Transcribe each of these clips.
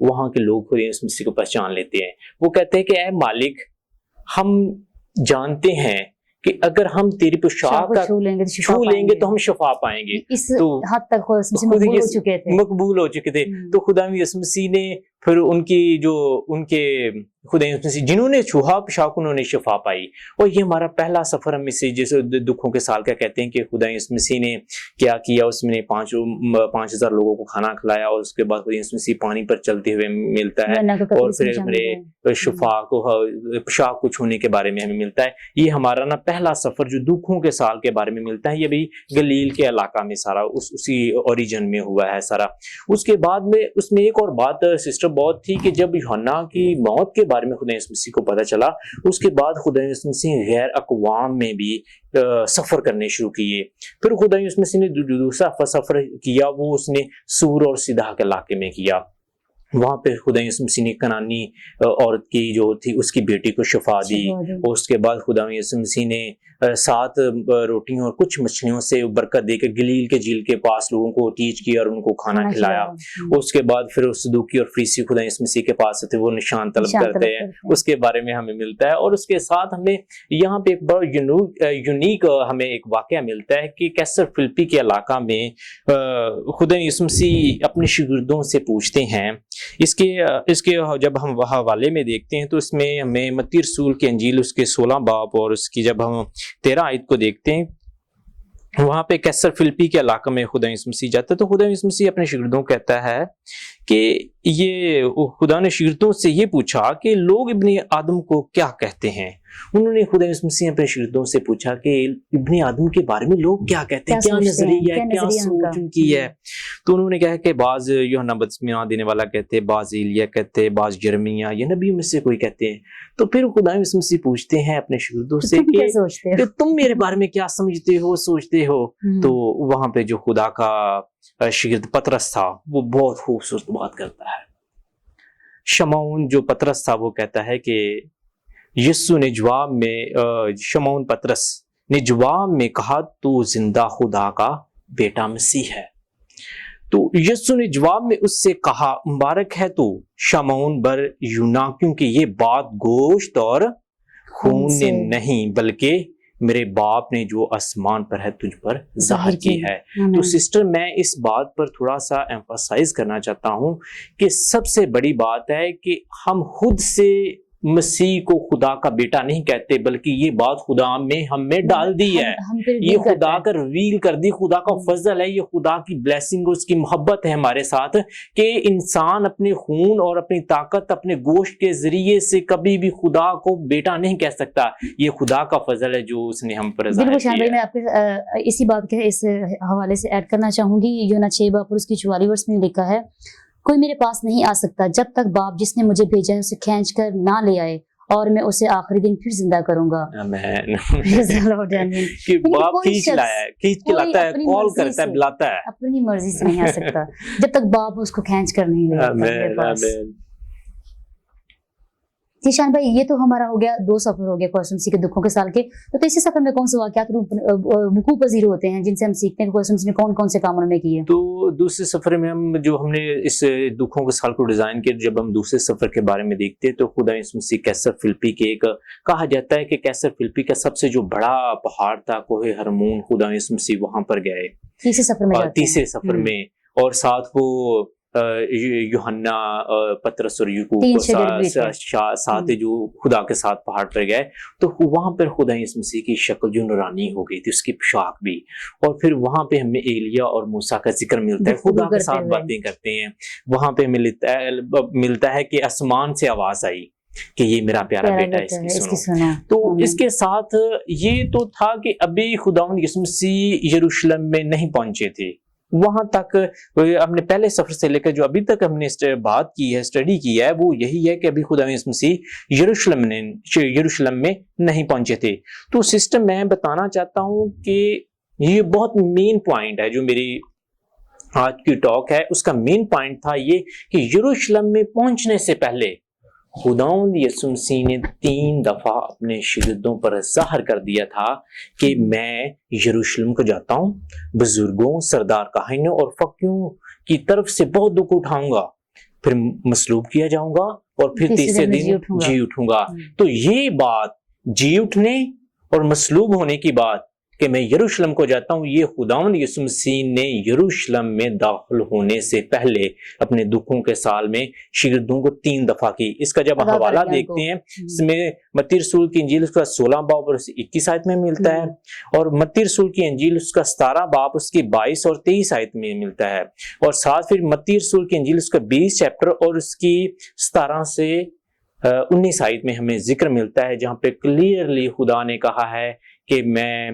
وہاں کے لوگ خدا یسوع مسیح کو پہچان لیتے ہیں. وہ کہتے ہیں کہ اے مالک، ہم جانتے ہیں کہ اگر ہم تیری پوشاک کا چھو لیں گے تو ہم شفا پائیں گے. اس حد تک مقبول ہو چکے تھے. تو خدا یسوع مسیح نے پھر ان کے خدا یسوع مسیح جنہوں نے چھوا پوشاک انہوں نے شفا پائی. اور یہ ہمارا پہلا سفر ہم اس سے جیسے دکھوں کے سال کا کہتے ہیں کہ خدا یسوع مسیح نے کیا کیا. اس میں 5,000 لوگوں کو کھانا کھلایا اور اس کے بعد خدا یسوع مسیح پانی پر چلتے ہوئے ملتا ہے اور پھر ہمارے شفا کو پوشاک کو چھونے کے بارے میں ہمیں ملتا ہے. یہ ہمارا نا پہلا سفر جو دکھوں کے سال کے بارے میں ملتا ہے. یہ بھی گلیل کے علاقہ میں سارا اسی اوریجن میں ہوا ہے سارا. اس کے بعد میں اس میں ایک اور بات سسٹر بہت تھی کہ جب یوحنا کی موت کے بارے میں خدا یسوع مسیح کو پتہ چلا، اس کے بعد خدا یسوع مسیح غیر اقوام میں بھی سفر کرنے شروع کیے. پھر خدا یسوع مسیح نے دوسرا سفر کیا، وہ اس نے سور اور سیدھا کے علاقے میں کیا. وہاں پہ خدا یسوع مسیح نے کنانی عورت کی جو تھی اس کی بیٹی کو شفا دی. اور اس کے بعد خدا یسوع مسیح نے 7 روٹیوں اور کچھ مچھلیوں سے برکت دے کے گلیل کے جھیل کے پاس لوگوں کو ٹیچ کیا اور ان کو کھانا کھلایا. اس کے بعد پھر صدوقی اور فریسی خدا یسوع مسیح کے پاس تھے، وہ نشان طلب کرتے ہیں. اس کے بارے میں ہمیں ملتا ہے. اور اس کے ساتھ ہمیں یہاں پہ ایک بڑا یونیک ہمیں ایک واقعہ ملتا ہے کہ کیسر فلپی کے علاقہ میں خدا یسوع مسیح اپنے شاگردوں سے پوچھتے ہیں. اس کے جب ہم حوالے میں دیکھتے ہیں تو اس میں ہمیں متی رسول کی انجیل اس کے 16 باب اور اس کی جب ہم 13 آیت کو دیکھتے ہیں، وہاں پہ کیسر فلپی کے علاقے میں خدا یسوع مسیح جاتا ہے. تو خدا یسوع مسیح اپنے شاگردوں کو کہتا ہے کہ یہ خدا نے شاگردوں سے یہ پوچھا کہ لوگ ابن آدم کو کیا کہتے ہیں. انہوں نے خدا یسوع مسیح اپنے شاگردوں سے پوچھا کہ ابن آدم کے بارے میں لوگ کیا کہتے ہیں، کیا نظریہ ہے، کیا سوچ ان کی ہے. تو انہوں نے کہا کہ بعض یوحنا بپتسمہ دینے والا کہتے ہیں، بعض ایلیا کہتے ہیں، بعض یرمیہ یا نبیوں میں سے کوئی کہتے ہیں. تو پھر خدا یسوع مسیح پوچھتے ہیں اپنے شاگردوں سے کہ تم میرے بارے میں کیا سمجھتے ہو، سوچتے ہو. تو وہاں پہ جو خدا کا شاگرد پطرس تھا وہ بہت خوبصورت بات کرتا ہے. شمعون جو پطرس تھا وہ کہتا ہے کہ یسوع نے جواب میں شمعون پطرس نے جواب میں کہا تو زندہ خدا کا بیٹا مسیح ہے. تو یسوع نے جواب میں اس سے کہا مبارک ہے تو شمعون بر یونا، کیونکہ یہ بات گوشت اور خون نے نہیں بلکہ میرے باپ نے جو آسمان پر ہے تجھ پر ظاہر کی ہے. تو سسٹر میں اس بات پر تھوڑا سا ایمفاسائز کرنا چاہتا ہوں کہ سب سے بڑی بات ہے کہ ہم خود سے مسیح کو خدا کا بیٹا نہیں کہتے، بلکہ یہ بات خدا میں ہم میں ڈال دی ہے. یہ خدا کا ریویل کر دی، خدا کا فضل ہے، یہ خدا کی بلیسنگ، اس کی محبت ہے ہمارے ساتھ کہ انسان اپنے خون اور اپنی طاقت اپنے گوشت کے ذریعے سے کبھی بھی خدا کو بیٹا نہیں کہہ سکتا. یہ خدا کا فضل ہے جو اس نے ہم پر ظاہر کیا ہے. میں آپ کے اسی بات کے اس حوالے سے ایڈ کرنا چاہوں گی. یوحنا 6 باب اس کی 44 ورس میں لکھا ہے، کوئی میرے پاس نہیں آ سکتا جب تک باپ جس نے مجھے بھیجا ہے اسے کھینچ کر نہ لے آئے، اور میں اسے آخری دن پھر زندہ کروں گا. باپ کھینچ لایا ہے، کھینچ کے لاتا ہے، کال کرتا ہے، بلاتا ہے، اپنی مرضی سے نہیں آ سکتا جب تک باپ اس کو کھینچ کر نہیں لے آتا. جی شان بھائی، یہ تو ہمارا ہو گیا 2 سفر ہو گیا یسوع مسیح کے دکھوں کے سال کے. تو تیسرے سفر میں کون سے واقعات وقوع پذیر ہوتے ہیں جن سے ہم سیکھتے ہیں کہ یسوع مسیح نے کون کون سے کام انہوں نے کیے؟ تو دوسرے سفر میں ہم نے اس دکھوں کے سال کو ڈیزائن کیا، جب ہم دوسرے سفر کے بارے میں دیکھتے ہیں تو خدا یسوع مسیح کیسر فلپی کے ایک کہا جاتا ہے کہ کیسر فلپی کا سب سے جو بڑا پہاڑ تھا کوہ ہرمون، خدا یسوع مسیح وہاں پر گئے تیسرے سفر میں. اور ساتھ وہ یوحنا پطرس اور یعقوب ساتھ جو خدا کے ساتھ پہاڑ پر گئے تو وہاں پر خدا یسوع مسیح کی شکل جو نورانی ہو گئی تھی، اس کی پوشاک بھی. اور پھر وہاں پہ ہمیں ایلیا اور موسیٰ کا ذکر ملتا ہے، خدا کے ساتھ باتیں کرتے ہیں. وہاں پہ ملتا ہے کہ آسمان سے آواز آئی کہ یہ میرا پیارا بیٹا ہے، اس کی سنو. تو اس کے ساتھ یہ تو تھا کہ ابھی خداوند یسوع مسیح یروشلم میں نہیں پہنچے تھے. وہاں تک ہم نے پہلے سفر سے لے کر جو ابھی تک ہم نے بات کی ہے، اسٹڈی کی ہے، وہ یہی ہے کہ ابھی خدا یسوع مسیح یروشلم میں نہیں پہنچے تھے. تو سسٹم میں بتانا چاہتا ہوں کہ یہ بہت مین پوائنٹ ہے جو میری آج کی ٹاک ہے، اس کا مین پوائنٹ تھا یہ کہ یروشلم میں پہنچنے سے پہلے خداوند یسوع مسیح نے 3 دفعہ اپنے شاگردوں پر ظاہر کر دیا تھا کہ میں یروشلم کو جاتا ہوں، بزرگوں، سردار کاہنوں اور فقیوں کی طرف سے بہت دکھ اٹھاؤں گا، پھر مصلوب کیا جاؤں گا اور پھر تیسرے دن جی اٹھوں گا. تو یہ بات جی اٹھنے اور مصلوب ہونے کی بات کہ میں یروشلم کو جاتا ہوں، یہ خداوند یسوع مسیح نے یروشلم میں داخل ہونے سے پہلے اپنے دکھوں کے سال میں شاگردوں کو 3 دفعہ کی. اس کا جب حوالہ دیکھتے ہیں اس میں متی رسول کی انجیل اس کا 16 باب اور 21 آیت میں ملتا ہے، اور متی رسول کی انجیل اس کا 17 باب اس کی 22 اور 23 آیت میں ملتا ہے، اور ساتھ پھر متی رسول کی انجیل اس کا 20 چیپٹر اور اس کی 17 سے 19 آیت میں ہمیں ذکر ملتا ہے، جہاں پہ کلیئرلی خدا نے کہا ہے کہ میں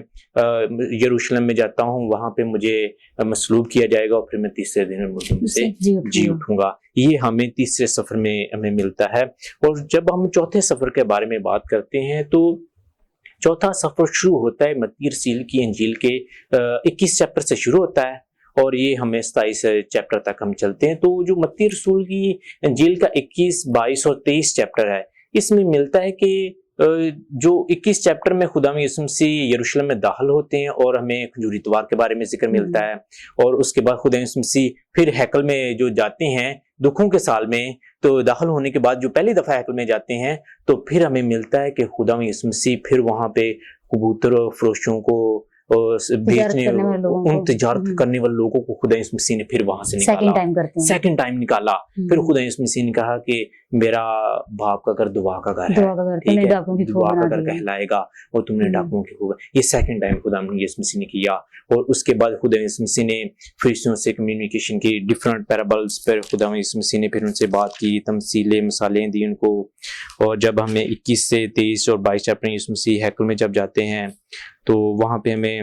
یروشلم میں جاتا ہوں، وہاں پہ مجھے مصلوب کیا جائے گا اور پھر میں تیسرے دن مردوں سے جی اٹھوں گا. یہ ہمیں تیسرے سفر میں ہمیں ملتا ہے. اور جب ہم چوتھے سفر کے بارے میں بات کرتے ہیں تو چوتھا سفر شروع ہوتا ہے متی رسول کی انجیل کے 21 چیپٹر سے شروع ہوتا ہے، اور یہ ہمیں 27 چیپٹر تک ہم چلتے ہیں. تو جو متی رسول کی انجیل کا 21، 22 اور 23 چیپٹر ہے، اس میں ملتا ہے کہ جو 21 چیپٹر میں خدا یسوع مسیح یروشلم میں داخل ہوتے ہیں اور ہمیں کھجوری اتوار کے بارے میں ذکر ملتا ہے، اور اس کے بعد خدا یسوع مسیح پھر ہیکل میں جو جاتے ہیں دکھوں کے سال میں، تو داخل ہونے کے بعد جو پہلی دفعہ ہیکل میں جاتے ہیں تو پھر ہمیں ملتا ہے کہ خدا یسوع مسیح پھر وہاں پہ کبوتر فروشوں کو بیچنے تجارت کرنے والے لوگوں کو خدا یسوع مسیح نے پھر وہاں سے نکالا، سیکنڈ ٹائم نکالا. پھر خدا یسوع مسیح نے کہا کہ میرا باپ کا گھر دعا کا گھر ہے، دعا کا گھر کہلائے گا، اور تم نے ڈاکوؤں کی کھو. یہ سیکنڈ ٹائم خدا یسوع مسیح نے کیا. اور اس کے بعد خدا یسوع مسیح نے فرشتوں سے کمیونیکیشن کی، ڈفرنٹ پیرابلز پر خدا یسوع مسیح نے پھر ان سے بات کی، تمثیلیں مثالیں دی ان کو. اور جب ہمیں 21 سے 23 اور 22 چیپٹر یسوع مسیح ہیکل میں جب جاتے ہیں تو وہاں پہ ہمیں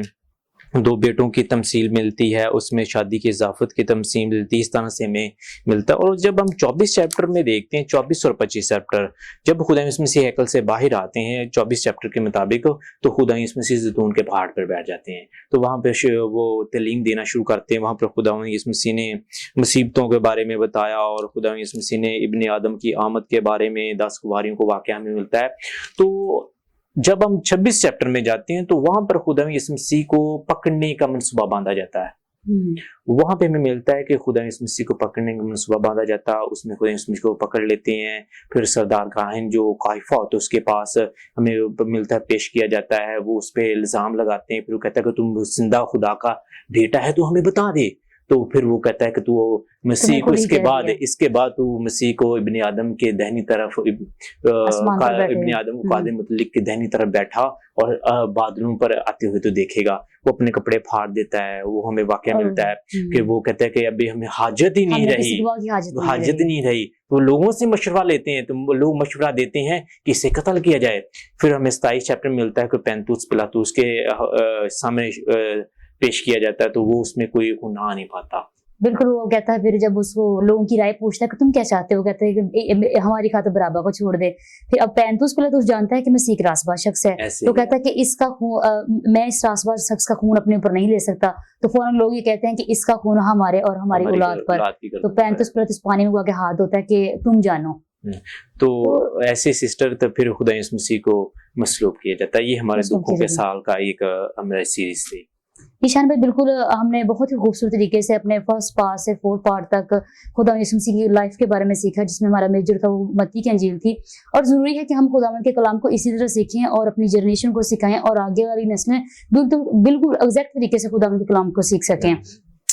2 بیٹوں کی تمثیل ملتی ہے، اس میں شادی کی اضافت کی تمثیل ملتی ہے، اس طرح سے ہمیں ملتا ہے. اور جب ہم 24 چیپٹر میں دیکھتے ہیں، 24 اور 25 چیپٹر، جب خدا یسوع مسیح ہیکل سے باہر آتے ہیں 24 چیپٹر کے مطابق، تو خدا یسوع مسیح زیتون کے پہاڑ پر بیٹھ جاتے ہیں. تو وہاں پہ وہ تعلیم دینا شروع کرتے ہیں. وہاں پر خدا یسوع مسیح نے مصیبتوں کے بارے میں بتایا، اور خدا یسوع مسیح نے ابن آدم کی آمد کے بارے میں 10 کواریوں کو واقعہ ہمیں ملتا ہے. تو جب ہم 26 چیپٹر میں جاتے ہیں تو وہاں پر خدا یسوع مسیح کو پکڑنے کا منصوبہ باندھا جاتا ہے. وہاں پہ ہمیں ملتا ہے کہ خدا یسوع مسیح کو پکڑنے کا منصوبہ باندھا جاتا ہے. اس میں خدا یسوع مسیح کو پکڑ لیتے ہیں. پھر سردار کاہن جو قیافہ ہوتا ہے اس کے پاس ہمیں ملتا ہے، پیش کیا جاتا ہے. وہ اس پہ الزام لگاتے ہیں. پھر وہ کہتا ہے کہ تم زندہ خدا کا بیٹا ہے تو ہمیں بتا دے. تو پھر وہ کہتا ہے کہ تو مسیح کو اس کے بعد تو مسیح کو ابن آدم کے دہنی طرف، ابن آدم کو قادم متعلق کے دہنی طرف بیٹھا اور بادلوں پر آتے ہوئے تو دیکھے گا. وہ اپنے کپڑے پھاڑ دیتا ہے. وہ ہمیں واقعہ ملتا ہے کہ وہ کہتا ہے کہ ابھی ہمیں حاجت ہی نہیں رہی. وہ لوگوں سے مشورہ لیتے ہیں، تو لوگ مشورہ دیتے ہیں کہ اسے قتل کیا جائے. پھر ہمیں 27 چیپٹر میں ملتا ہے کہ پینتوس پلاطوس کے سامنے پیش کیا جاتا ہے، تو وہ اس میں کوئی گناہ نہیں پاتا. بالکل. وہ کہتا ہے پھر جب اس کو لوگوں کی رائے پوچھتا ہے کہ تم کیا چاہتے ہو، کہتے ہیں کہ ہماری خاطر برابا کو چھوڑ دے. پھر اب پینتوس پلاطوس جانتا ہے کہ مسیح ایک راست باز شخص ہے، تو کہتا ہے کہ اس کا خون، میں اس راست باز شخص کا خون اپنے اوپر نہیں لے سکتا. تو فوراً لوگ یہ کہتے ہیں کہ اس کا خون ہمارے اور ہماری اولاد پر. تو پینتوس پلاطوس پانی میں کے ہاتھ ہوتا ہے کہ تم جانو. تو ایسے سسٹر تو پھر خدا یسوع مسیح کو مصلوب کیا جاتا ہے. یہ ہمارے دکھوں کے سال کا ایک ہماری سیریز تھی. ایشان بھائی بالکل ہم نے بہت ہی خوبصورت طریقے سے اپنے فرسٹ پارٹ سے 4 پارٹ تک خدا یسوع مسیح کی لائف کے بارے میں سیکھا، جس میں ہمارا میجر تھا وہ متی کی انجیل تھی. اور ضروری ہے کہ ہم خداوند کے کلام کو اسی طرح سیکھیں اور اپنی جنریشن کو سکھائیں، اور آگے والی نسلیں بالکل ایگزیکٹ طریقے سے خداوند کے کلام کو سیکھ سکیں.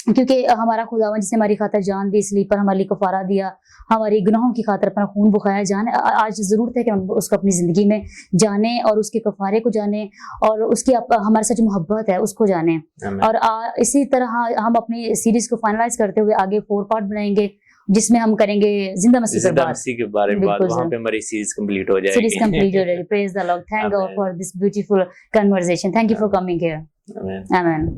کیونکہ ہمارا خداوند جس نے ہماری خاطر جان دی، اس لیے پر ہمارے لیے کفارہ دیا، ہماری گناہوں کی خاطر اپنا خون بہایا. آج ضرورت ہے کہ ہم اس کو اپنی زندگی میں جانیں اور اس کے کفارے کو جانیں، اور اس کی ہمارے ساتھ جو محبت ہے اس کو جانیں. اور اسی طرح ہم اپنی سیریز کو فائنلائز کرتے ہوئے آگے 4 پارٹ بنائیں گے، جس میں ہم کریں گے زندہ مسیح کے بارے میں بات. وہاں پہ ہماری سیریز کمپلیٹ ہو جائے گی. Praise the Lord. Thank God for this beautiful conversation. Thank you for coming here. آمین.